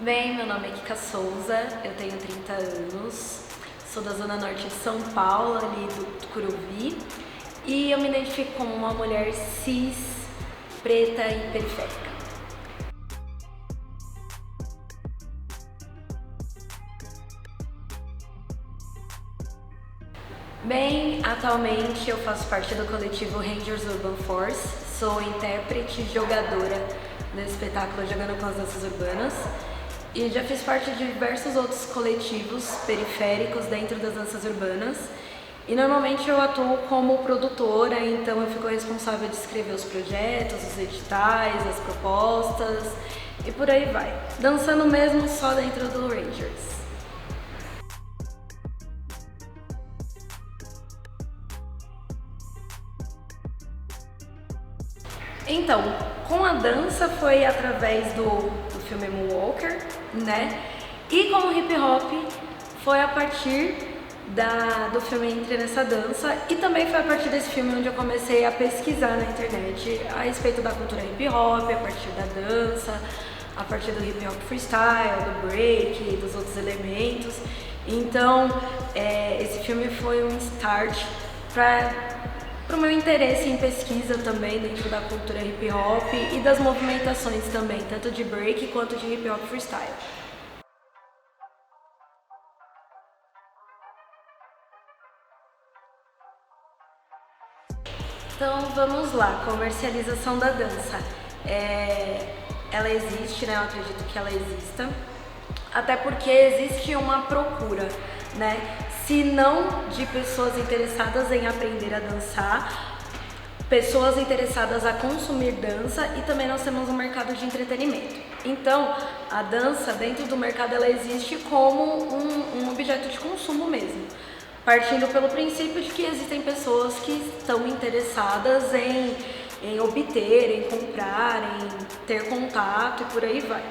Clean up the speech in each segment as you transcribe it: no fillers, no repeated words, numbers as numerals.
Bem, meu nome é Kika Souza, eu tenho 30 anos, sou da Zona Norte de São Paulo, ali do Tucuruvi, e eu me identifico como uma mulher cis, preta e periférica. Bem, atualmente eu faço parte do coletivo Rangers Urban Force, sou intérprete e jogadora do espetáculo Jogando com as Danças Urbanas e já fiz parte de diversos outros coletivos periféricos dentro das danças urbanas e normalmente eu atuo como produtora, então eu fico responsável de escrever os projetos, os editais, as propostas e por aí vai, dançando mesmo só dentro do Rangers. Então, com a dança foi através do filme Moonwalker, né? E com o hip hop foi a partir do filme Entre Nessa Dança e também foi a partir desse filme onde eu comecei a pesquisar na internet a respeito da cultura hip hop, a partir da dança, a partir do hip hop freestyle, do break, dos outros elementos. Então, esse filme foi um start para o meu interesse em pesquisa também dentro da cultura hip hop e das movimentações também, tanto de break quanto de hip hop freestyle. Então vamos lá, comercialização da dança. Ela existe, né? Eu acredito que ela exista, até porque existe uma procura, né? Se não de pessoas interessadas em aprender a dançar, pessoas interessadas a consumir dança e também nós temos um mercado de entretenimento. Então, a dança dentro do mercado ela existe como um objeto de consumo mesmo, partindo pelo princípio de que existem pessoas que estão interessadas em obter, em comprar, em ter contato e por aí vai.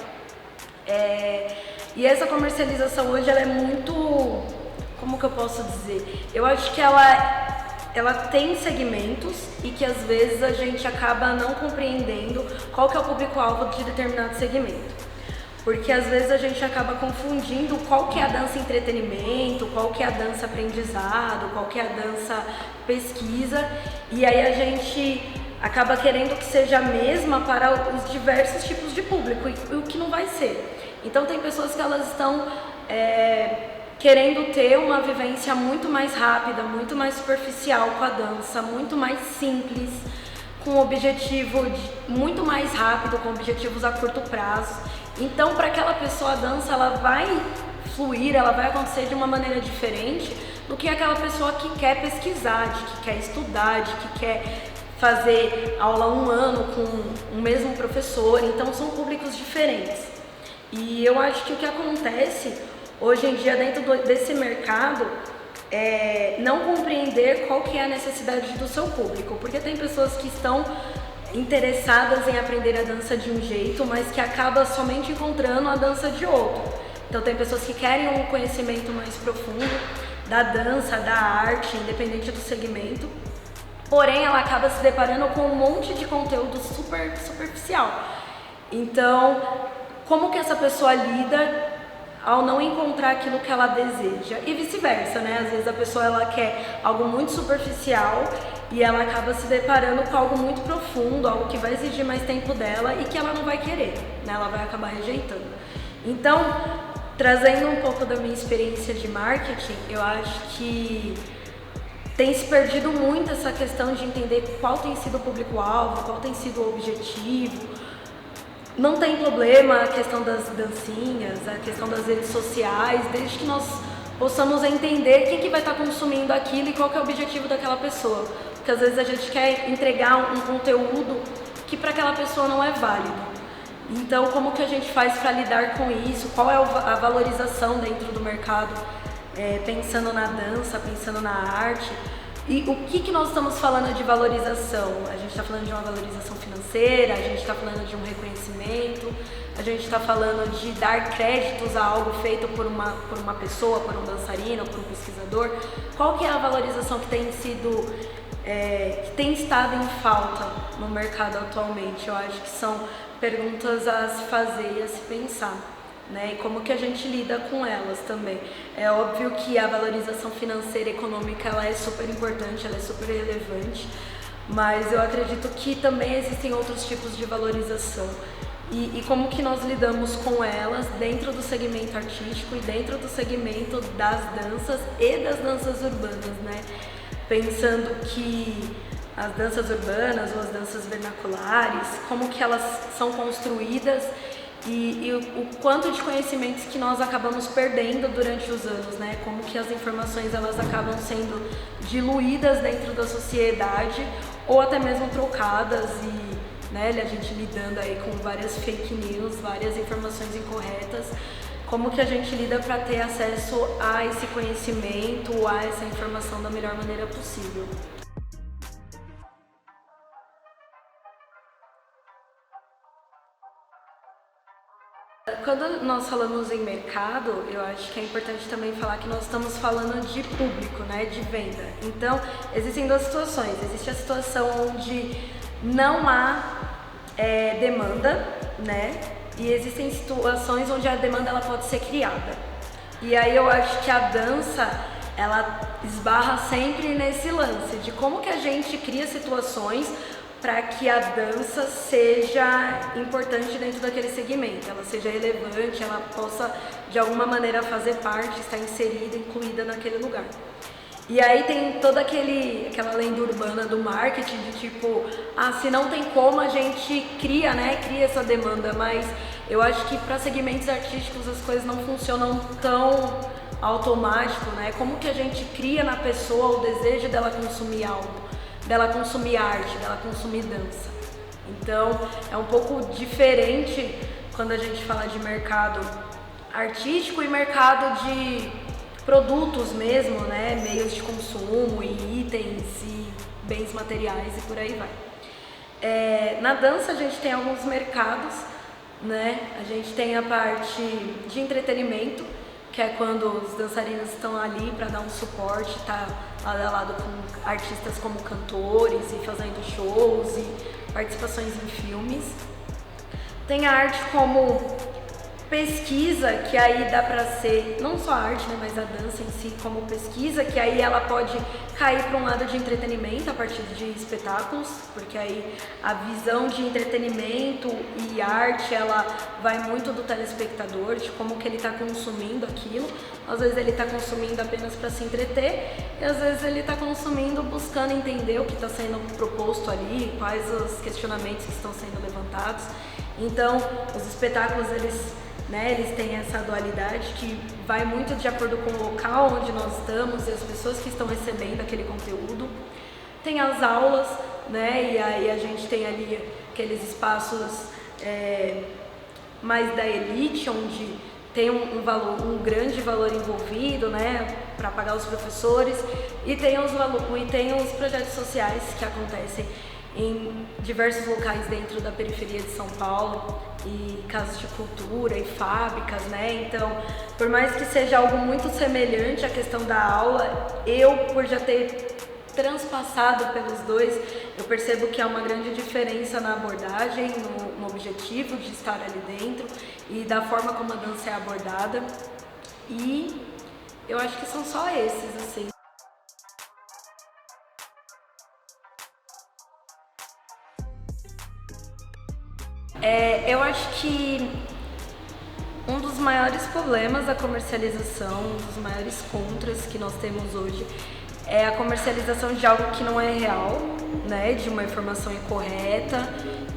E essa comercialização hoje ela é muito, como que eu posso dizer? Eu acho que ela tem segmentos e que às vezes a gente acaba não compreendendo qual que é o público-alvo de determinado segmento. Porque às vezes a gente acaba confundindo qual que é a dança entretenimento, qual que é a dança aprendizado, qual que é a dança pesquisa, e aí a gente acaba querendo que seja a mesma para os diversos tipos de público, e o que não vai ser. Então tem pessoas que elas estão querendo ter uma vivência muito mais rápida, muito mais superficial com a dança, muito mais simples, com um objetivo muito mais rápido, com objetivos a curto prazo. Então, para aquela pessoa, a dança ela vai fluir, ela vai acontecer de uma maneira diferente do que aquela pessoa que quer pesquisar, que quer estudar, que quer fazer aula 1 ano com o mesmo professor. Então, são públicos diferentes. E eu acho que o que acontece hoje em dia dentro desse mercado é não compreender qual que é a necessidade do seu público, porque tem pessoas que estão interessadas em aprender a dança de um jeito, mas que acaba somente encontrando a dança de outro. Então tem pessoas que querem um conhecimento mais profundo da dança, da arte, independente do segmento, porém ela acaba se deparando com um monte de conteúdo super superficial. Então, como que essa pessoa lida ao não encontrar aquilo que ela deseja e vice-versa, né? Às vezes a pessoa ela quer algo muito superficial e ela acaba se deparando com algo muito profundo, algo que vai exigir mais tempo dela e que ela não vai querer, né? Ela vai acabar rejeitando. Então, trazendo um pouco da minha experiência de marketing, eu acho que tem se perdido muito essa questão de entender qual tem sido o público-alvo, qual tem sido o objetivo. Não tem problema a questão das dancinhas, a questão das redes sociais, desde que nós possamos entender quem que vai estar consumindo aquilo e qual que é o objetivo daquela pessoa. Porque às vezes a gente quer entregar um conteúdo que para aquela pessoa não é válido. Então, como que a gente faz para lidar com isso? Qual é a valorização dentro do mercado, pensando na dança, pensando na arte? E o que nós estamos falando de valorização? A gente está falando de uma valorização financeira, a gente está falando de um reconhecimento, a gente está falando de dar créditos a algo feito por uma pessoa, por um dançarino, por um pesquisador. Qual que é a valorização que tem sido, que tem estado em falta no mercado atualmente? Eu acho que são perguntas a se fazer e a se pensar. né? E como que a gente lida com elas também. É óbvio que a valorização financeira e econômica ela é super importante, ela é super relevante, mas eu acredito que também existem outros tipos de valorização. E como que nós lidamos com elas dentro do segmento artístico e dentro do segmento das danças e das danças urbanas, né? Pensando que as danças urbanas ou as danças vernaculares, como que elas são construídas e o quanto de conhecimentos que nós acabamos perdendo durante os anos, né? Como que as informações elas acabam sendo diluídas dentro da sociedade ou até mesmo trocadas e, né, a gente lidando aí com várias fake news, várias informações incorretas. Como que a gente lida para ter acesso a esse conhecimento, a essa informação da melhor maneira possível? Quando nós falamos em mercado, eu acho que é importante também falar que nós estamos falando de público, né, de venda. Então, existem duas situações. Existe a situação onde não há demanda, né, e existem situações onde a demanda ela pode ser criada. E aí eu acho que a dança, ela esbarra sempre nesse lance de como que a gente cria situações para que a dança seja importante dentro daquele segmento, ela seja relevante, ela possa de alguma maneira fazer parte, estar inserida, incluída naquele lugar. E aí tem toda aquela lenda urbana do marketing de tipo, se não tem como a gente cria essa demanda, mas eu acho que para segmentos artísticos as coisas não funcionam tão automático, né? Como que a gente cria na pessoa o desejo dela consumir algo? Dela consumir arte, dela consumir dança. Então é um pouco diferente quando a gente fala de mercado artístico e mercado de produtos mesmo, né? Meios de consumo e itens e bens materiais e por aí vai. Na dança a gente tem alguns mercados, né? A gente tem a parte de entretenimento, que é quando os dançarinos estão ali para dar um suporte, tá lado a lado com artistas como cantores e fazendo shows e participações em filmes. Tem a arte como pesquisa, que aí dá pra ser não só a arte, né, mas a dança em si como pesquisa, que aí ela pode cair para um lado de entretenimento a partir de espetáculos, porque aí a visão de entretenimento e arte, ela vai muito do telespectador, de como que ele está consumindo aquilo. Às vezes ele está consumindo apenas para se entreter e às vezes ele está consumindo buscando entender o que está sendo proposto ali, quais os questionamentos que estão sendo levantados. Então, os espetáculos, eles têm essa dualidade que vai muito de acordo com o local onde nós estamos e as pessoas que estão recebendo aquele conteúdo. Tem as aulas, né? E aí a gente tem ali aqueles espaços mais da elite, onde tem um grande valor envolvido, né, para pagar os professores, e tem os projetos sociais que acontecem em diversos locais dentro da periferia de São Paulo, e casas de cultura e fábricas, né? Então, por mais que seja algo muito semelhante à questão da aula, eu, por já ter transpassado pelos dois, eu percebo que há uma grande diferença na abordagem, no objetivo de estar ali dentro e da forma como a dança é abordada. E eu acho que são só esses, assim. Eu acho que um dos maiores problemas da comercialização, um dos maiores contras que nós temos hoje é a comercialização de algo que não é real, né? De uma informação incorreta,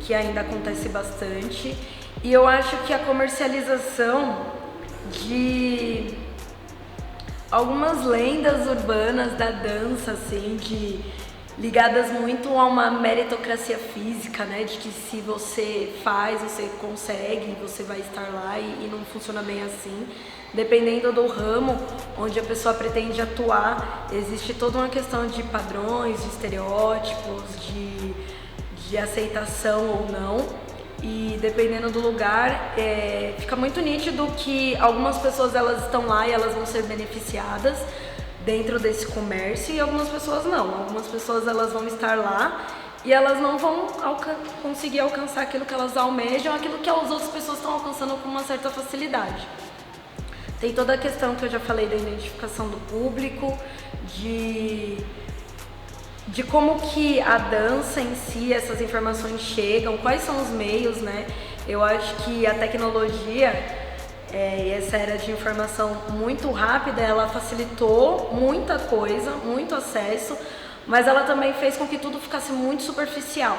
que ainda acontece bastante. E eu acho que a comercialização de algumas lendas urbanas da dança, assim, ligadas muito a uma meritocracia física, né? De que se você faz, você consegue, você vai estar lá e não funciona bem assim. Dependendo do ramo onde a pessoa pretende atuar, existe toda uma questão de padrões, de estereótipos, de aceitação ou não. E dependendo do lugar, fica muito nítido que algumas pessoas elas estão lá e elas vão ser beneficiadas dentro desse comércio e algumas pessoas não. Algumas pessoas elas vão estar lá e elas não vão conseguir alcançar aquilo que elas almejam, aquilo que as outras pessoas estão alcançando passando com uma certa facilidade. Tem toda a questão que eu já falei da identificação do público, de como que a dança em si, essas informações chegam, quais são os meios, né? Eu acho que a tecnologia e essa era de informação muito rápida, ela facilitou muita coisa, muito acesso, mas ela também fez com que tudo ficasse muito superficial.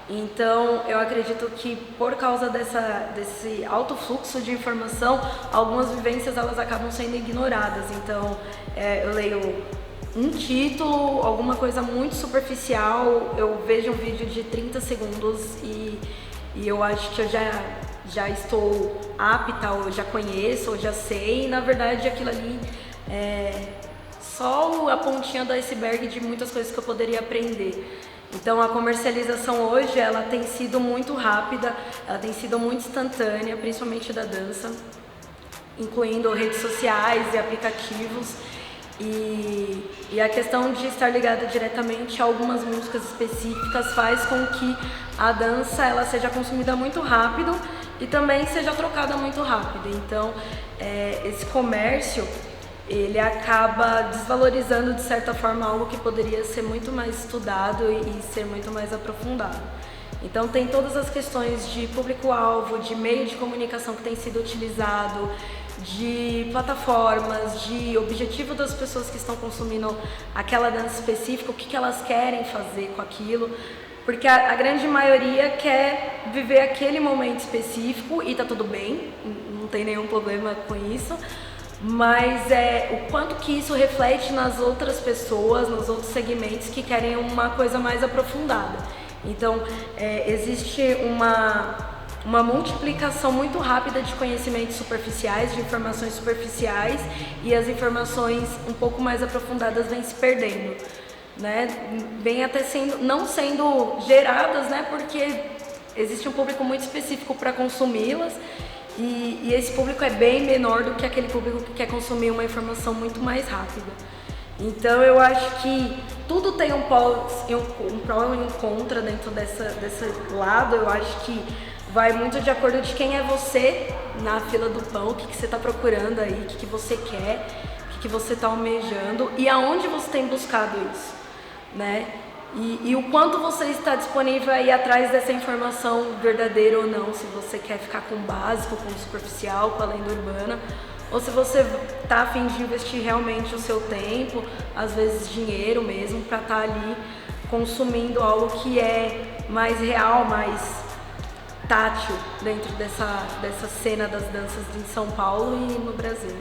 Então, eu acredito que por causa desse alto fluxo de informação, algumas vivências elas acabam sendo ignoradas. Então, eu leio um título, alguma coisa muito superficial, eu vejo um vídeo de 30 segundos e eu acho que eu já estou apta, ou já conheço, ou já sei, e na verdade aquilo ali é só a pontinha do iceberg de muitas coisas que eu poderia aprender. Então a comercialização hoje, ela tem sido muito rápida, ela tem sido muito instantânea, principalmente da dança, incluindo redes sociais e aplicativos. E a questão de estar ligada diretamente a algumas músicas específicas faz com que a dança ela seja consumida muito rápido e também seja trocada muito rápido. Então, esse comércio, ele acaba desvalorizando de certa forma algo que poderia ser muito mais estudado e ser muito mais aprofundado. Então tem todas as questões de público-alvo, de meio de comunicação que tem sido utilizado, de plataformas, de objetivo das pessoas que estão consumindo aquela dança específica, o que elas querem fazer com aquilo, porque a grande maioria quer viver aquele momento específico e tá tudo bem, não tem nenhum problema com isso, mas o quanto que isso reflete nas outras pessoas, nos outros segmentos que querem uma coisa mais aprofundada. Então, existe uma multiplicação muito rápida de conhecimentos superficiais, de informações superficiais, e as informações um pouco mais aprofundadas vêm se perdendo, né? Vêm até não sendo geradas, né? Porque existe um público muito específico para consumi-las, e esse público é bem menor do que aquele público que quer consumir uma informação muito mais rápida. Então eu acho que tudo tem um pró e um contra dentro desse lado. Eu acho que vai muito de acordo de quem é você na fila do pão, o que você está procurando aí, o que você quer, o que você está almejando e aonde você tem buscado isso, né? E o quanto você está disponível aí atrás dessa informação verdadeira ou não, se você quer ficar com o básico, com o superficial, com a lenda urbana, ou se você está a fim de investir realmente o seu tempo, às vezes dinheiro mesmo, para estar ali consumindo algo que é mais real, mais tátil dentro dessa cena das danças em São Paulo e no Brasil.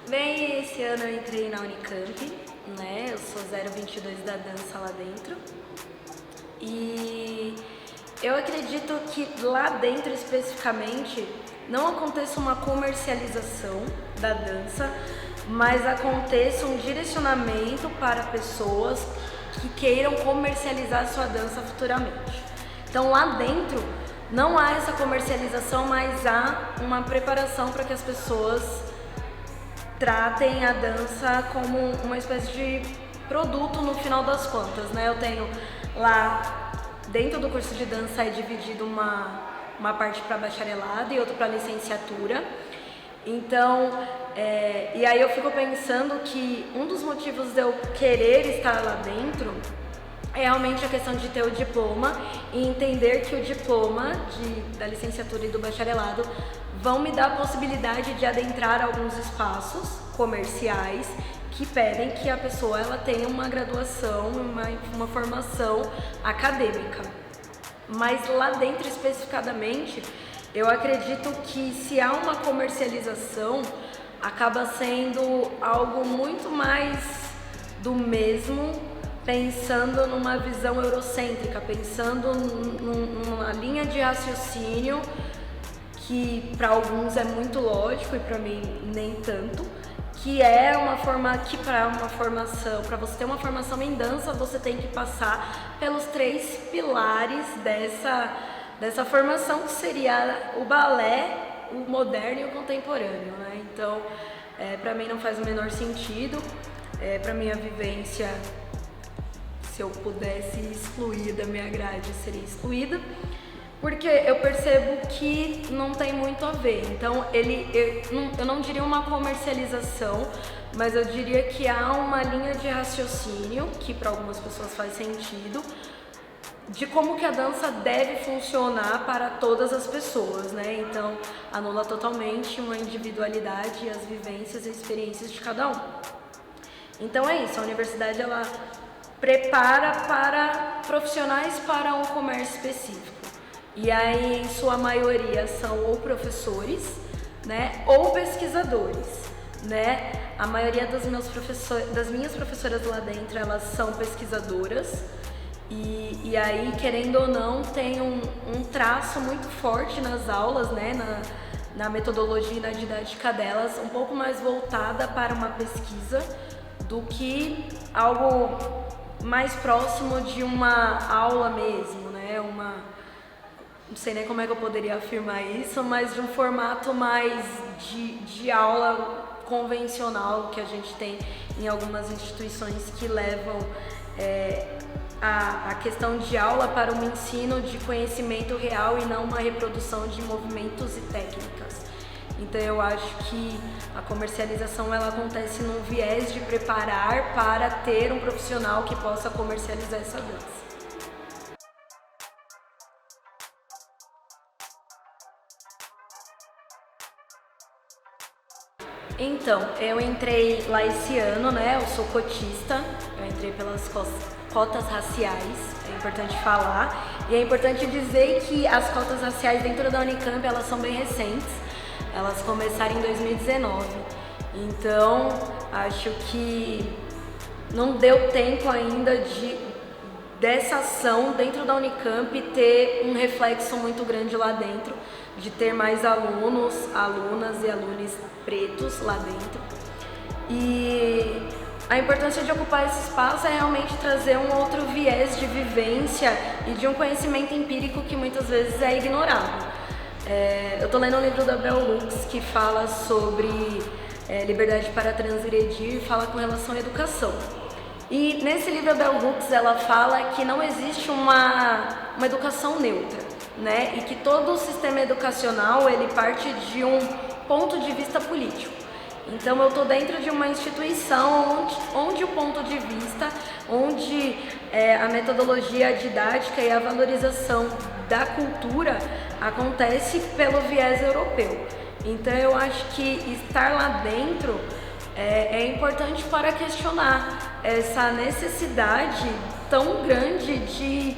Bem, esse ano eu entrei na Unicamp, né? Eu sou 022 da dança lá dentro. E eu acredito que lá dentro especificamente não aconteça uma comercialização da dança, mas aconteça um direcionamento para pessoas que queiram comercializar sua dança futuramente. Então lá dentro não há essa comercialização, mas há uma preparação para que as pessoas tratem a dança como uma espécie de produto no final das contas, né? Eu tenho lá, dentro do curso de dança é dividido uma parte para bacharelado e outra para licenciatura. Então, e aí eu fico pensando que um dos motivos de eu querer estar lá dentro é realmente a questão de ter o diploma e entender que o diploma da licenciatura e do bacharelado vão me dar a possibilidade de adentrar alguns espaços comerciais que pedem que a pessoa ela tenha uma graduação, uma formação acadêmica. Mas lá dentro especificadamente, eu acredito que se há uma comercialização, acaba sendo algo muito mais do mesmo, pensando numa visão eurocêntrica, pensando numa linha de raciocínio que para alguns é muito lógico e para mim nem tanto, que é uma forma que para você ter uma formação em dança, você tem que passar pelos 3 pilares dessa formação, que seria o balé, o moderno e o contemporâneo, né? Então, para mim não faz o menor sentido, para minha vivência se eu pudesse excluir da minha grade, seria excluída, porque eu percebo que não tem muito a ver. Então, eu não diria uma comercialização, mas eu diria que há uma linha de raciocínio, que para algumas pessoas faz sentido, de como que a dança deve funcionar para todas as pessoas, né? Então, anula totalmente uma individualidade e as vivências e experiências de cada um. Então é isso, a universidade ela prepara para profissionais para um comércio específico. E aí, em sua maioria, são ou professores, né, ou pesquisadores, né? A maioria das minhas professoras lá dentro, elas são pesquisadoras. E aí, querendo ou não, tem um traço muito forte nas aulas, né, na metodologia e na didática delas, um pouco mais voltada para uma pesquisa do que algo mais próximo de uma aula mesmo, né, não sei nem como é que eu poderia afirmar isso, mas de um formato mais de aula convencional que a gente tem em algumas instituições que levam a questão de aula para um ensino de conhecimento real e não uma reprodução de movimentos e técnicas. Então eu acho que a comercialização ela acontece num viés de preparar para ter um profissional que possa comercializar essa dança. Então, eu entrei lá esse ano, né? Eu sou cotista, eu entrei pelas cotas raciais, é importante falar. E é importante dizer que as cotas raciais dentro da Unicamp, elas são bem recentes, elas começaram em 2019. Então, acho que não deu tempo ainda dessa ação dentro da Unicamp ter um reflexo muito grande lá dentro, de ter mais alunos, alunas e alunos pretos lá dentro. E a importância de ocupar esse espaço é realmente trazer um outro viés de vivência e de um conhecimento empírico que muitas vezes é ignorado. Eu estou lendo um livro da Bell Hooks que fala sobre liberdade para transgredir, fala com relação à educação. E nesse livro a Bell Hooks ela fala que não existe uma educação neutra, né? E que todo o sistema educacional ele parte de um ponto de vista político. Então eu estou dentro de uma instituição onde o ponto de vista, onde a metodologia didática e a valorização da cultura acontece pelo viés europeu. Então eu acho que estar lá dentro é importante para questionar essa necessidade tão grande de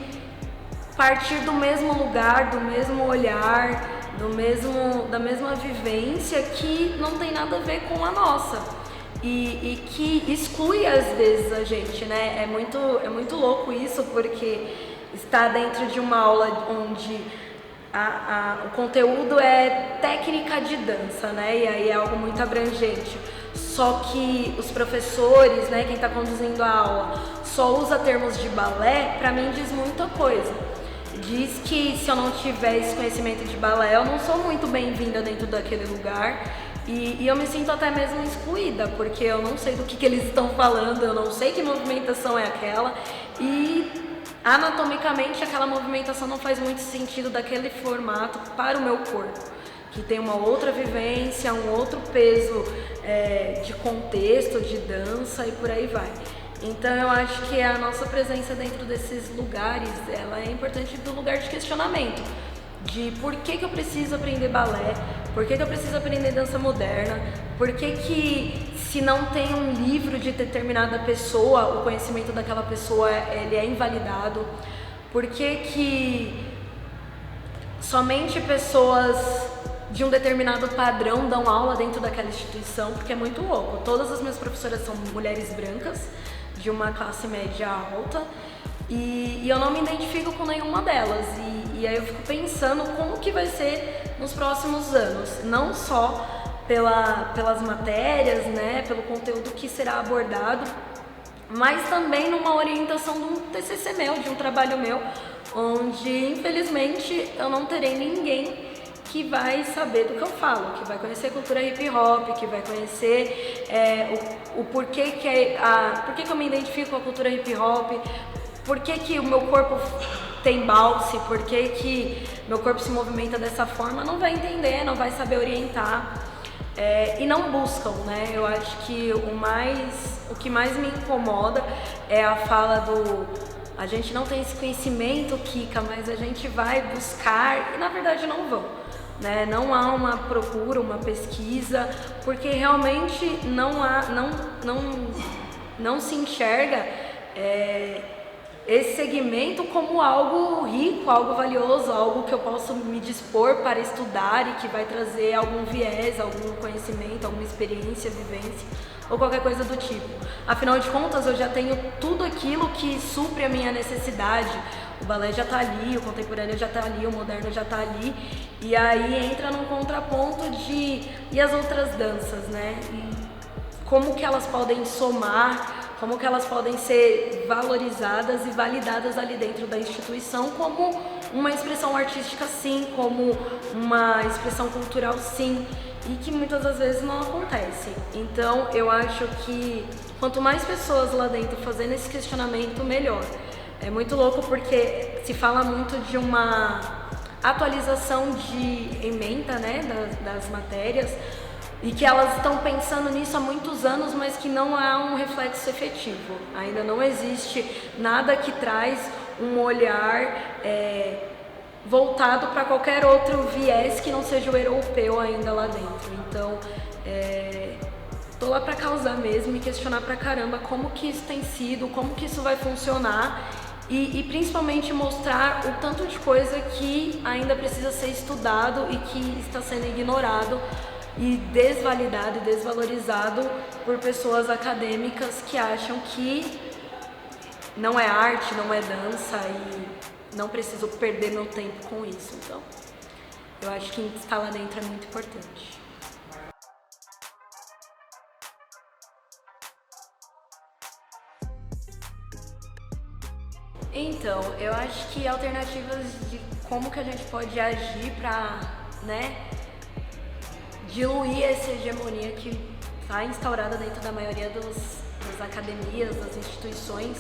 partir do mesmo lugar, do mesmo olhar, da mesma vivência que não tem nada a ver com a nossa e que exclui às vezes a gente, né? É muito louco isso, porque está dentro de uma aula onde o conteúdo é técnica de dança, né? E aí é algo muito abrangente. Só que os professores, né, quem está conduzindo a aula, só usa termos de balé, para mim diz muita coisa. Diz que se eu não tiver esse conhecimento de balé, eu não sou muito bem-vinda dentro daquele lugar e eu me sinto até mesmo excluída, porque eu não sei do que eles estão falando, eu não sei que movimentação é aquela e anatomicamente aquela movimentação não faz muito sentido daquele formato para o meu corpo, que tem uma outra vivência, um outro peso de contexto, de dança e por aí vai. Então eu acho que a nossa presença dentro desses lugares, ela é importante do lugar de questionamento, de por que eu preciso aprender balé, por que eu preciso aprender dança moderna, por que se não tem um livro de determinada pessoa, o conhecimento daquela pessoa ele é invalidado, por que somente pessoas de um determinado padrão dão aula dentro daquela instituição, porque é muito louco. Todas as minhas professoras são mulheres brancas, de uma classe média alta, e eu não me identifico com nenhuma delas. E aí eu fico pensando como que vai ser nos próximos anos, não só pelas matérias, né, pelo conteúdo que será abordado, mas também numa orientação de um TCC meu, de um trabalho meu, onde infelizmente eu não terei ninguém que vai saber do que eu falo, que vai conhecer a cultura hip hop, que vai conhecer o porquê que eu me identifico com a cultura hip hop, por que o meu corpo tem balse, por que meu corpo se movimenta dessa forma, não vai entender, não vai saber orientar. E não buscam, né? Eu acho que o que mais me incomoda é a fala do a gente não tem esse conhecimento, Kika, mas a gente vai buscar, e na verdade não vão, né? Não há uma procura, uma pesquisa, porque realmente não se enxerga esse segmento como algo rico, algo valioso, algo que eu posso me dispor para estudar e que vai trazer algum viés, algum conhecimento, alguma experiência, vivência ou qualquer coisa do tipo. Afinal de contas, eu já tenho tudo aquilo que supre a minha necessidade. O balé já está ali, o contemporâneo já está ali, o moderno já está ali, e aí entra num contraponto e as outras danças, né? E como que elas podem somar, como que elas podem ser valorizadas e validadas ali dentro da instituição como uma expressão artística, sim, como uma expressão cultural, sim, e que muitas das vezes não acontece. Então eu acho que quanto mais pessoas lá dentro fazendo esse questionamento, melhor. É muito louco porque se fala muito de uma atualização de ementa, né, das matérias, e que elas estão pensando nisso há muitos anos, mas que não há um reflexo efetivo. Ainda não existe nada que traz um olhar voltado para qualquer outro viés que não seja o europeu ainda lá dentro. Então, tô lá para causar mesmo e questionar pra caramba como que isso tem sido, como que isso vai funcionar e principalmente mostrar o tanto de coisa que ainda precisa ser estudado e que está sendo ignorado e desvalidado e desvalorizado por pessoas acadêmicas que acham que não é arte, não é dança e não preciso perder meu tempo com isso. Então, eu acho que estar lá dentro é muito importante. Então, eu acho que alternativas de como que a gente pode agir para, né, diluir essa hegemonia que está instaurada dentro da maioria das academias, das instituições.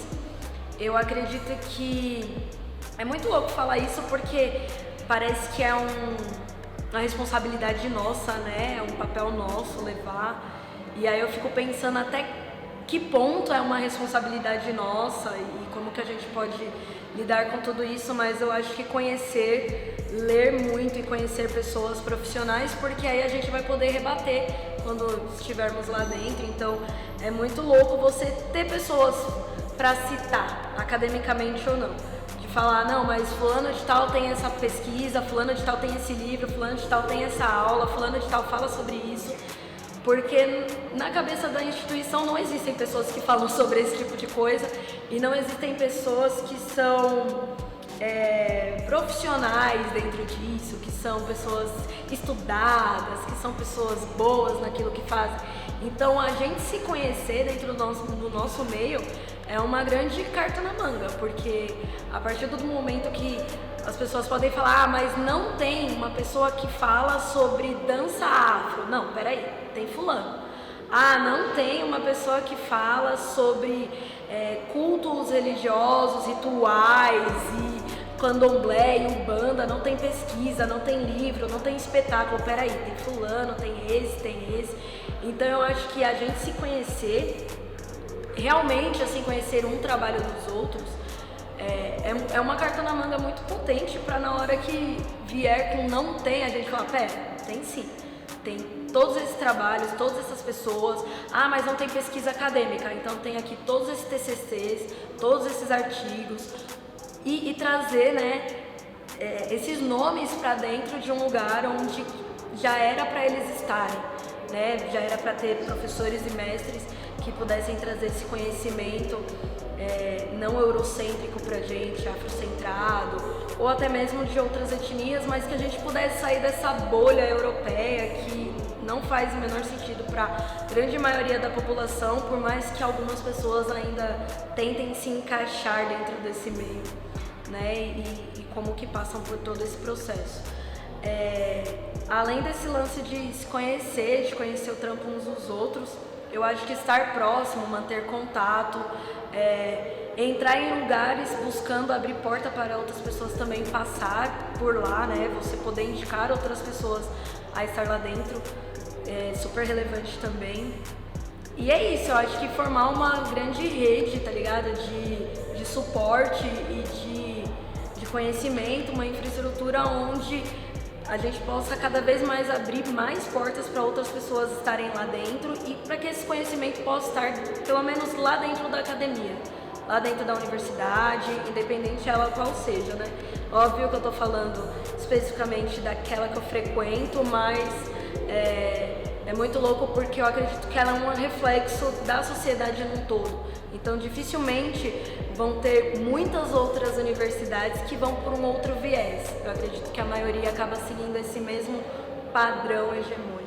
Eu acredito que é muito louco falar isso porque parece que é uma responsabilidade nossa, né? É um papel nosso levar. E aí eu fico pensando até que ponto é uma responsabilidade nossa e como que a gente pode lidar com tudo isso, mas eu acho que conhecer, ler muito e conhecer pessoas profissionais, porque aí a gente vai poder rebater quando estivermos lá dentro. Então é muito louco você ter pessoas para citar, academicamente ou não, de falar, não, mas fulano de tal tem essa pesquisa, fulano de tal tem esse livro, fulano de tal tem essa aula, fulano de tal fala sobre isso. Porque na cabeça da instituição não existem pessoas que falam sobre esse tipo de coisa e não existem pessoas que são profissionais dentro disso, que são pessoas estudadas, que são pessoas boas naquilo que fazem. Então a gente se conhecer dentro do nosso meio é uma grande carta na manga, porque a partir do momento que as pessoas podem falar, mas não tem uma pessoa que fala sobre dança afro. Não, peraí, tem fulano. Ah, não tem uma pessoa que fala sobre cultos religiosos, rituais e candomblé e umbanda. Não tem pesquisa, não tem livro, não tem espetáculo. Peraí, tem fulano, tem esse. Então eu acho que a gente se conhecer, realmente assim, conhecer um trabalho dos outros, é uma carta na manga muito potente para na hora que vier com não tem, a gente falar, pera, tem sim, tem todos esses trabalhos, todas essas pessoas, mas não tem pesquisa acadêmica, então tem aqui todos esses TCCs, todos esses artigos e trazer, né, esses nomes para dentro de um lugar onde já era para eles estarem, né, já era para ter professores e mestres que pudessem trazer esse conhecimento não eurocêntrico pra gente, afrocentrado, ou até mesmo de outras etnias, mas que a gente pudesse sair dessa bolha europeia que não faz o menor sentido para a grande maioria da população, por mais que algumas pessoas ainda tentem se encaixar dentro desse meio, né, e como que passam por todo esse processo. Além desse lance de se conhecer, de conhecer o trampo uns dos outros, eu acho que estar próximo, manter contato, entrar em lugares buscando abrir porta para outras pessoas também passar por lá, né? Você poder indicar outras pessoas a estar lá dentro é super relevante também. E é isso, eu acho que formar uma grande rede, tá ligado? De suporte e de conhecimento, uma infraestrutura onde a gente possa cada vez mais abrir mais portas para outras pessoas estarem lá dentro e para que esse conhecimento possa estar pelo menos lá dentro da academia, lá dentro da universidade, independente ela qual seja, né? Óbvio que eu tô falando especificamente daquela que eu frequento, mas é muito louco porque eu acredito que ela é um reflexo da sociedade num todo. Então, dificilmente vão ter muitas outras universidades que vão por um outro viés. Eu acredito que a maioria acaba seguindo esse mesmo padrão hegemônico.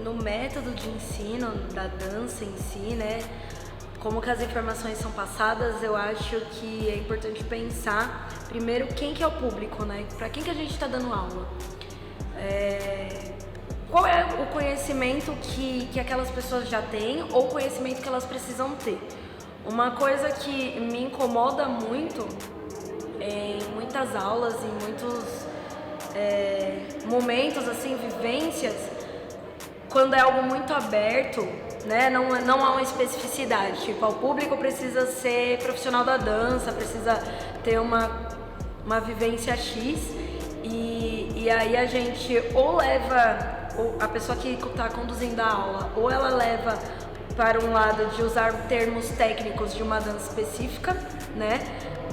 No método de ensino da dança em si, né? Como que as informações são passadas, eu acho que é importante pensar primeiro quem que é o público, né? Para quem que a gente está dando aula? Qual é o conhecimento que aquelas pessoas já têm ou o conhecimento que elas precisam ter? Uma coisa que me incomoda muito em muitas aulas, em muitos momentos, assim, vivências, quando é algo muito aberto, né? Não há uma especificidade, tipo, o público precisa ser profissional da dança, precisa ter uma vivência X e aí a gente ou leva, ou a pessoa que está conduzindo a aula, ou ela leva para um lado de usar termos técnicos de uma dança específica, né?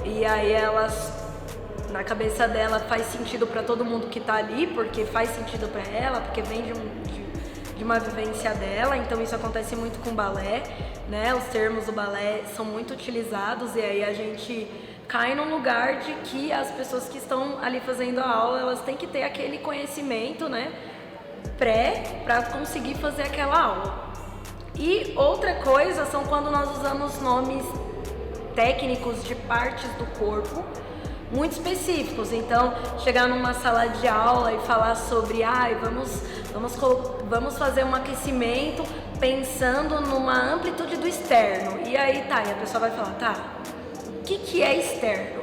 E aí elas, na cabeça dela, faz sentido para todo mundo que está ali, porque faz sentido para ela, porque vem de uma vivência dela. Então isso acontece muito com balé, né? Os termos do balé são muito utilizados e aí a gente cai num lugar de que as pessoas que estão ali fazendo a aula, elas têm que ter aquele conhecimento, né, para conseguir fazer aquela aula. E outra coisa são quando nós usamos nomes técnicos de partes do corpo muito específicos. Então, chegar numa sala de aula e falar sobre, vamos fazer um aquecimento pensando numa amplitude do externo. E aí tá, e a pessoa vai falar, tá, o que é externo?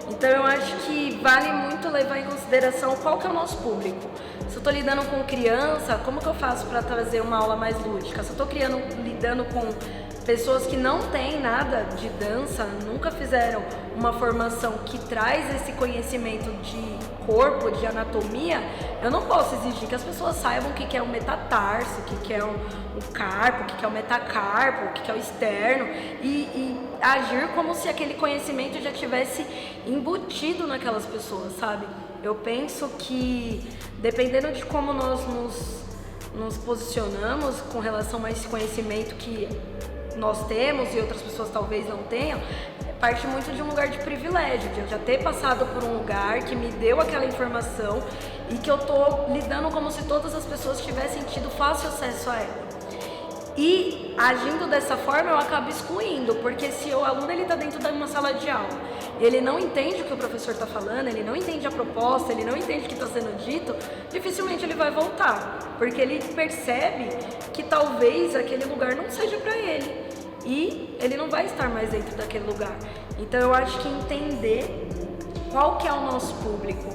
Então eu acho que vale muito levar em consideração qual que é o nosso público. Se eu tô lidando com criança, como que eu faço para trazer uma aula mais lúdica? Se eu tô lidando com pessoas que não têm nada de dança, nunca fizeram uma formação que traz esse conhecimento de corpo, de anatomia, eu não posso exigir que as pessoas saibam o que é o metatarso, o que é o carpo, o que é o metacarpo, o que é o externo e agir como se aquele conhecimento já tivesse embutido naquelas pessoas, sabe? Eu penso que, dependendo de como nós nos posicionamos com relação a esse conhecimento que nós temos e outras pessoas talvez não tenham, parte muito de um lugar de privilégio, de eu já ter passado por um lugar que me deu aquela informação e que eu tô lidando como se todas as pessoas tivessem tido fácil acesso a ela. E agindo dessa forma eu acabo excluindo, porque se o aluno ele tá dentro de uma sala de aula, ele não entende o que o professor está falando, ele não entende a proposta, ele não entende o que está sendo dito, dificilmente ele vai voltar, porque ele percebe que talvez aquele lugar não seja para ele e ele não vai estar mais dentro daquele lugar. Então eu acho que entender qual que é o nosso público.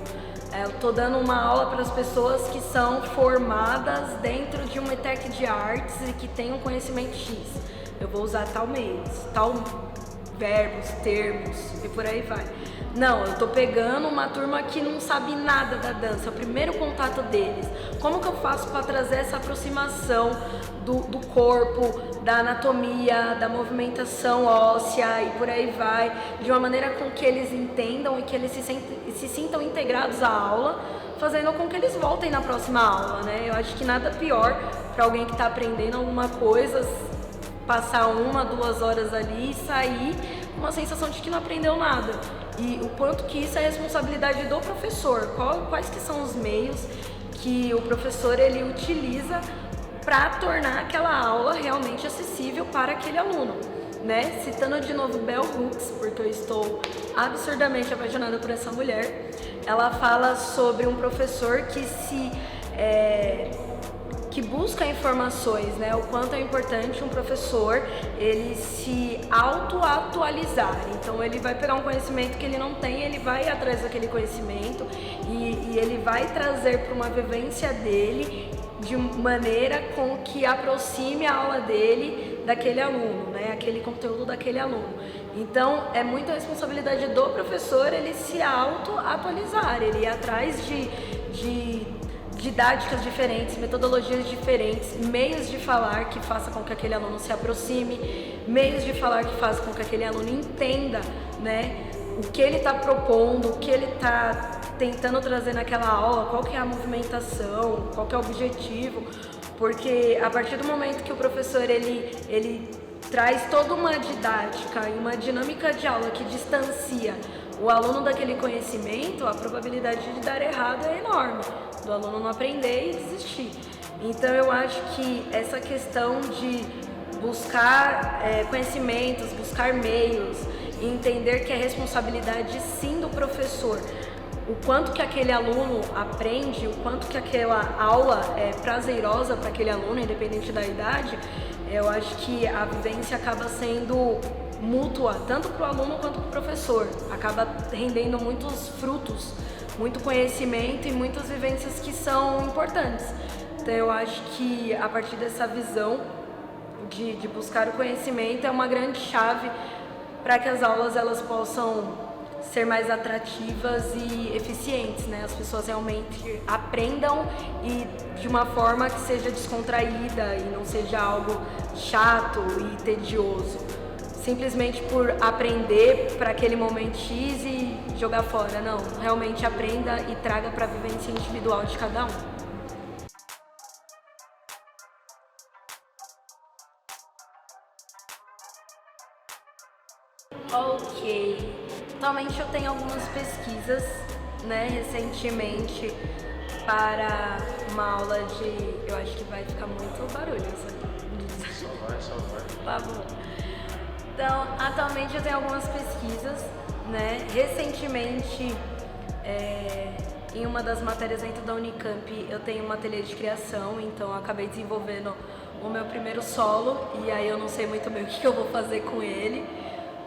Eu tô dando uma aula para as pessoas que são formadas dentro de uma ETEC de artes e que tem um conhecimento X. Eu vou usar tal meios, tal verbos, termos e por aí vai. Não, eu tô pegando uma turma que não sabe nada da dança, é o primeiro contato deles. Como que eu faço para trazer essa aproximação do corpo, da anatomia, da movimentação óssea e por aí vai, de uma maneira com que eles entendam e que eles se sintam integrados à aula, fazendo com que eles voltem na próxima aula, né? Eu acho que nada pior para alguém que está aprendendo alguma coisa, passar 1-2 horas ali e sair com uma sensação de que não aprendeu nada. E o quanto que isso é responsabilidade do professor, quais que são os meios que o professor ele utiliza para tornar aquela aula realmente acessível para aquele aluno, né? Citando de novo Bell Hooks, porque eu estou absurdamente apaixonada por essa mulher, ela fala sobre um professor que busca informações, né? O quanto é importante um professor ele se auto-atualizar. Então ele vai pegar um conhecimento que ele não tem, ele vai atrás daquele conhecimento e ele vai trazer para uma vivência dele de maneira com que aproxime a aula dele daquele aluno, né? Aquele conteúdo daquele aluno. Então é muita responsabilidade do professor ele se auto-atualizar, ele ir atrás de didáticas diferentes, metodologias diferentes, meios de falar que faça com que aquele aluno se aproxime, meios de falar que faça com que aquele aluno entenda, né, o que ele está propondo, o que ele está tentando trazer naquela aula, qual que é a movimentação, qual que é o objetivo, porque a partir do momento que o professor ele traz toda uma didática e uma dinâmica de aula que distancia o aluno daquele conhecimento, a probabilidade de dar errado é enorme, do aluno não aprender e desistir. Então eu acho que essa questão de buscar conhecimentos, buscar meios e entender que é responsabilidade sim do professor, o quanto que aquele aluno aprende, o quanto que aquela aula é prazerosa para aquele aluno, independente da idade, eu acho que a vivência acaba sendo mútua, tanto para o aluno quanto para o professor. Acaba rendendo muitos frutos, muito conhecimento e muitas vivências que são importantes. Então eu acho que a partir dessa visão de buscar o conhecimento é uma grande chave para que as aulas elas possam ser mais atrativas e eficientes, né? As pessoas realmente aprendam e de uma forma que seja descontraída e não seja algo chato e tedioso. Simplesmente por aprender para aquele momento X e jogar fora. Não, realmente aprenda e traga para a vivência individual de cada um. Ok. Atualmente eu tenho algumas pesquisas, né, recentemente para uma aula de... Eu acho que vai ficar muito barulho isso aqui. Só vai. Tá bom. Então, atualmente eu tenho algumas pesquisas, né, recentemente em uma das matérias dentro da Unicamp eu tenho um ateliê de criação, então eu acabei desenvolvendo o meu primeiro solo e aí eu não sei muito bem o que eu vou fazer com ele.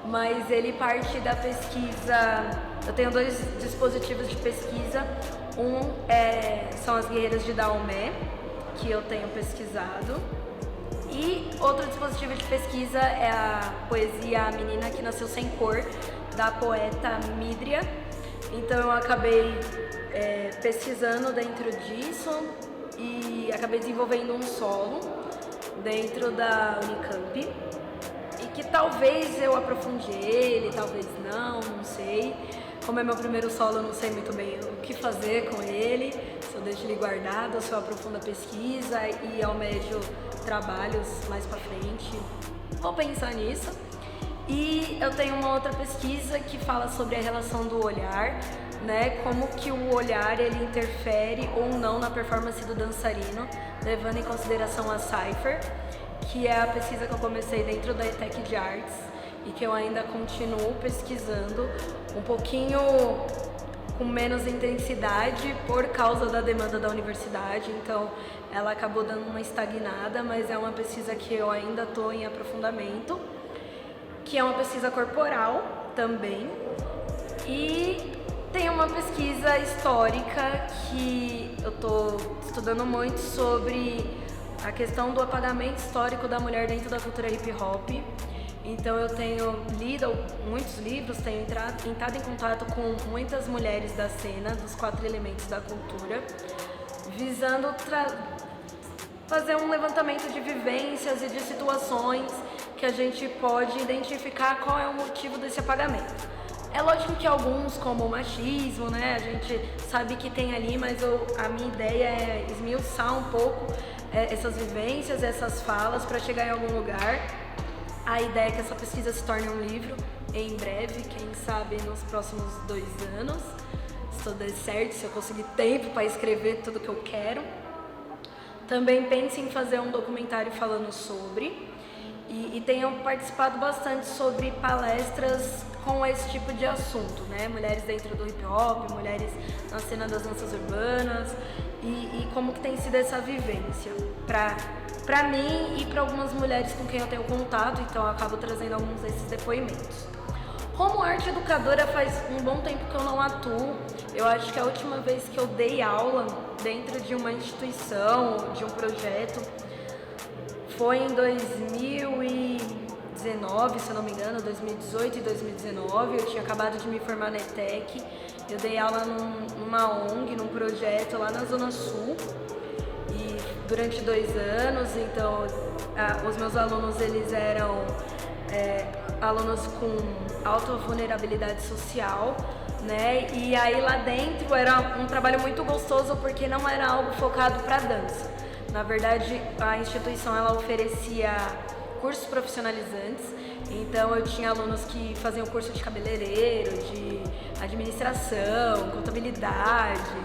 Mas ele parte da pesquisa, eu tenho 2 dispositivos de pesquisa, são as guerreiras de Daomé, que eu tenho pesquisado, e outro dispositivo de pesquisa é a poesia A Menina que Nasceu Sem Cor, da poeta Mídria. Então eu acabei pesquisando dentro disso e acabei desenvolvendo um solo dentro da Unicamp. E que talvez eu aprofunde ele, talvez não sei. Como é meu primeiro solo, eu não sei muito bem o que fazer com ele. Se eu deixo ele guardado, ou se eu aprofundo a pesquisa e almejo trabalhos mais pra frente. Vou pensar nisso. E eu tenho uma outra pesquisa que fala sobre a relação do olhar, né? Como que o olhar ele interfere ou não na performance do dançarino, levando em consideração a Cypher, que é a pesquisa que eu comecei dentro da ETEC de Artes e que eu ainda continuo pesquisando um pouquinho com menos intensidade por causa da demanda da universidade, então ela acabou dando uma estagnada, mas é uma pesquisa que eu ainda estou em aprofundamento, que é uma pesquisa corporal também, e tem uma pesquisa histórica que eu estou estudando muito sobre a questão do apagamento histórico da mulher dentro da cultura hip hop. Então eu tenho lido muitos livros, tenho entrado em contato com muitas mulheres da cena, dos 4 elementos da cultura, visando fazer um levantamento de vivências e de situações que a gente pode identificar qual é o motivo desse apagamento. É lógico que alguns, como o machismo, né, a gente sabe que tem ali, mas a minha ideia é esmiuçar um pouco essas vivências, essas falas para chegar em algum lugar. A ideia é que essa pesquisa se torne um livro em breve, quem sabe nos próximos 2 anos, se tudo der certo, se eu conseguir tempo para escrever tudo que eu quero. Também pense em fazer um documentário falando sobre. e tenho participado bastante sobre palestras com esse tipo de assunto, né? Mulheres dentro do hip hop, mulheres na cena das danças urbanas e como que tem sido essa vivência para mim e para algumas mulheres com quem eu tenho contato, então eu acabo trazendo alguns desses depoimentos. Como arte educadora, faz um bom tempo que eu não atuo. Eu acho que a última vez que eu dei aula dentro de uma instituição, de um projeto, foi em 2019, se eu não me engano, 2018 e 2019. Eu tinha acabado de me formar na ETEC. Eu dei aula numa ONG, num projeto lá na Zona Sul. E durante 2 anos, então, os meus alunos, eles eram alunos com alta vulnerabilidade social, né? E aí lá dentro era um trabalho muito gostoso porque não era algo focado para dança. Na verdade, a instituição ela oferecia cursos profissionalizantes, então eu tinha alunos que faziam curso de cabeleireiro, de administração, contabilidade,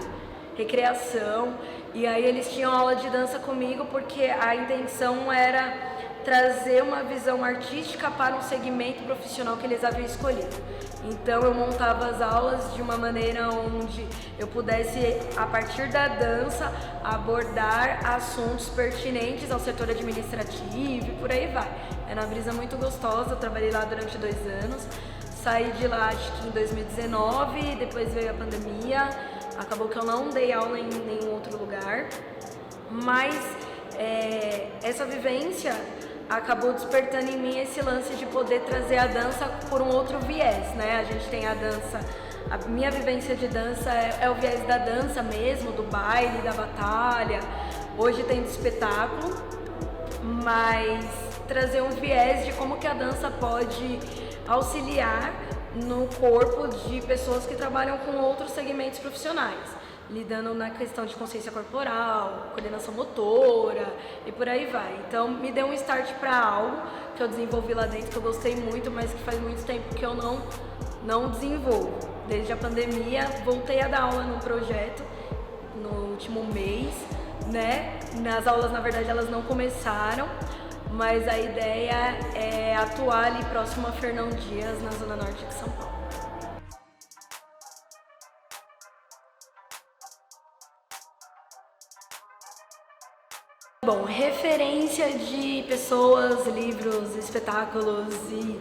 recreação, e aí eles tinham aula de dança comigo porque a intenção era trazer uma visão artística para um segmento profissional que eles haviam escolhido. Então eu montava as aulas de uma maneira onde eu pudesse, a partir da dança, abordar assuntos pertinentes ao setor administrativo e por aí vai. Era uma brisa muito gostosa, eu trabalhei lá durante 2 anos, saí de lá acho que em 2019, depois veio a pandemia, acabou que eu não dei aula em nenhum outro lugar, mas essa vivência acabou despertando em mim esse lance de poder trazer a dança por um outro viés, né? A gente tem a dança, a minha vivência de dança é o viés da dança mesmo, do baile, da batalha. Hoje tem do espetáculo, mas trazer um viés de como que a dança pode auxiliar no corpo de pessoas que trabalham com outros segmentos profissionais, lidando na questão de consciência corporal, coordenação motora e por aí vai. Então me deu um start para algo que eu desenvolvi lá dentro, que eu gostei muito, mas que faz muito tempo que eu não desenvolvo. Desde a pandemia, voltei a dar aula num projeto no último mês, né? As aulas, na verdade, elas não começaram, mas a ideia é atuar ali próximo a Fernão Dias, na zona norte de São Paulo. Bom, referência de pessoas, livros, espetáculos e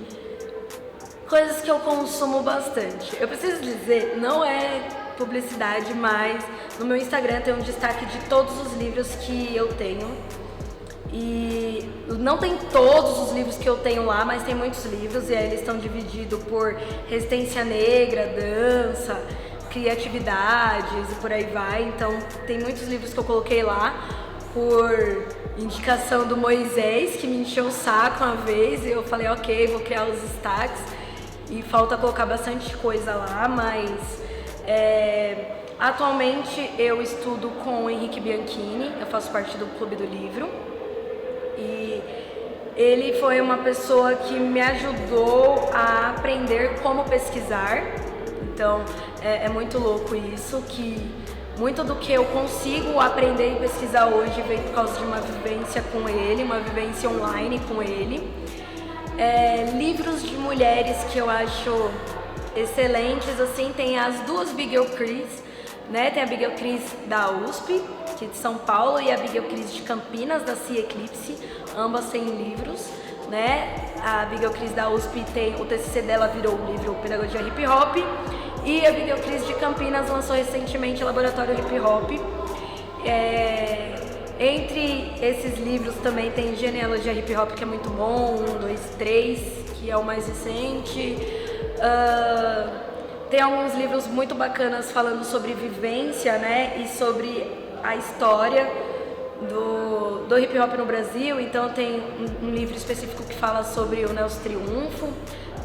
coisas que eu consumo bastante. Eu preciso dizer, não é publicidade, mas no meu Instagram tem um destaque de todos os livros que eu tenho. E não tem todos os livros que eu tenho lá, mas tem muitos livros e aí eles estão divididos por resistência negra, dança, criatividades e por aí vai. Então tem muitos livros que eu coloquei lá por indicação do Moisés, que me encheu o saco uma vez e eu falei, ok, vou criar os destaques e falta colocar bastante coisa lá, mas atualmente eu estudo com o Henrique Bianchini, eu faço parte do Clube do Livro e ele foi uma pessoa que me ajudou a aprender como pesquisar, então é muito louco isso, que muito do que eu consigo aprender e pesquisar hoje vem por causa de uma vivência com ele, uma vivência online com ele. Livros de mulheres que eu acho excelentes, assim, tem as 2 Abigail Cris, né? Tem a Abigail Cris da USP, que é de São Paulo, e a Abigail Cris de Campinas, da Sea Eclipse, ambas têm livros, né? A Abigail Cris da USP tem, o TCC dela virou o livro Pedagogia Hip Hop, e a Abigail Cris de Campinas lançou recentemente o Laboratório Hip Hop. Entre esses livros também tem Genealogia Hip Hop, que é muito bom, 1, 2, 3, que é o mais recente. Tem alguns livros muito bacanas falando sobre vivência, né, e sobre a história do hip hop no Brasil. Então tem um livro específico que fala sobre o Nelson Triunfo,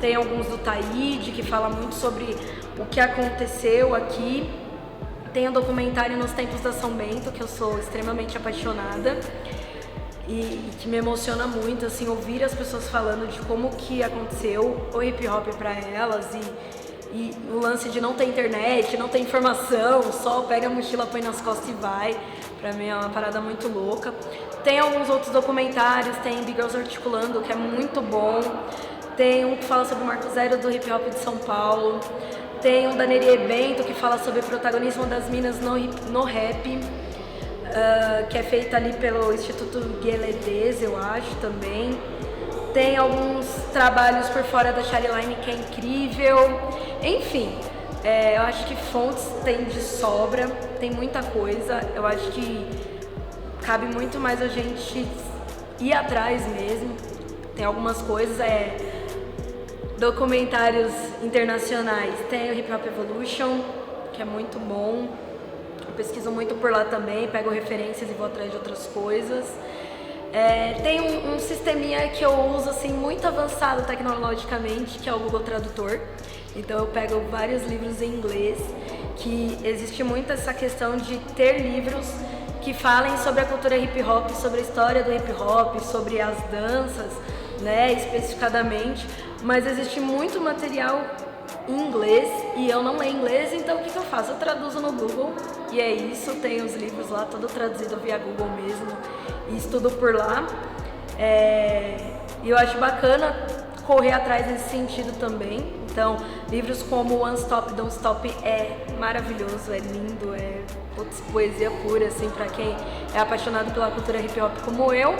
tem alguns do Taíde, que fala muito sobre o que aconteceu aqui. Tem um documentário Nos Tempos da São Bento, que eu sou extremamente apaixonada e que me emociona muito, assim, ouvir as pessoas falando de como que aconteceu o hip hop para elas e o lance de não ter internet, não ter informação, só pega a mochila, põe nas costas e vai. Pra mim é uma parada muito louca. tem alguns outros documentários, tem Big Girls Articulando, que é muito bom. Tem um que fala sobre o Marco Zero do hip hop de São Paulo. Tem um da Nerie Bento, que fala sobre o protagonismo das minas no rap, que é feita ali pelo Instituto Gueledese, eu acho, também. Tem alguns trabalhos por fora da Chariline que é incrível. Enfim, eu acho que fontes tem de sobra, tem muita coisa. Eu acho que cabe muito mais a gente ir atrás mesmo. Tem algumas coisas, documentários internacionais. Tem o Hip Hop Evolution, que é muito bom. Eu pesquiso muito por lá também, pego referências e vou atrás de outras coisas. Tem um sisteminha que eu uso assim, muito avançado tecnologicamente, que é o Google Tradutor. Então eu pego vários livros em inglês, que existe muito essa questão de ter livros que falem sobre a cultura hip hop, sobre a história do hip hop, sobre as danças, né, especificadamente, mas existe muito material em inglês e eu não leio inglês, então o que eu faço? Eu traduzo no Google e é isso, tem os livros lá, tudo traduzido via Google mesmo e estudo por lá. E eu acho bacana correr atrás nesse sentido também. Então, livros como One Stop, Don't Stop é maravilhoso, é lindo, poesia pura, assim, pra quem é apaixonado pela cultura hip hop como eu.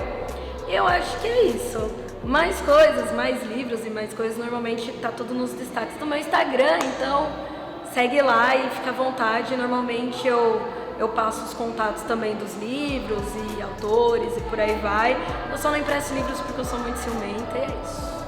Eu acho que é isso. Mais coisas, mais livros e mais coisas, normalmente tá tudo nos destaques do meu Instagram, então segue lá e fica à vontade. Normalmente eu passo os contatos também dos livros e autores e por aí vai. Eu só não empresto livros porque eu sou muito ciumenta e é isso.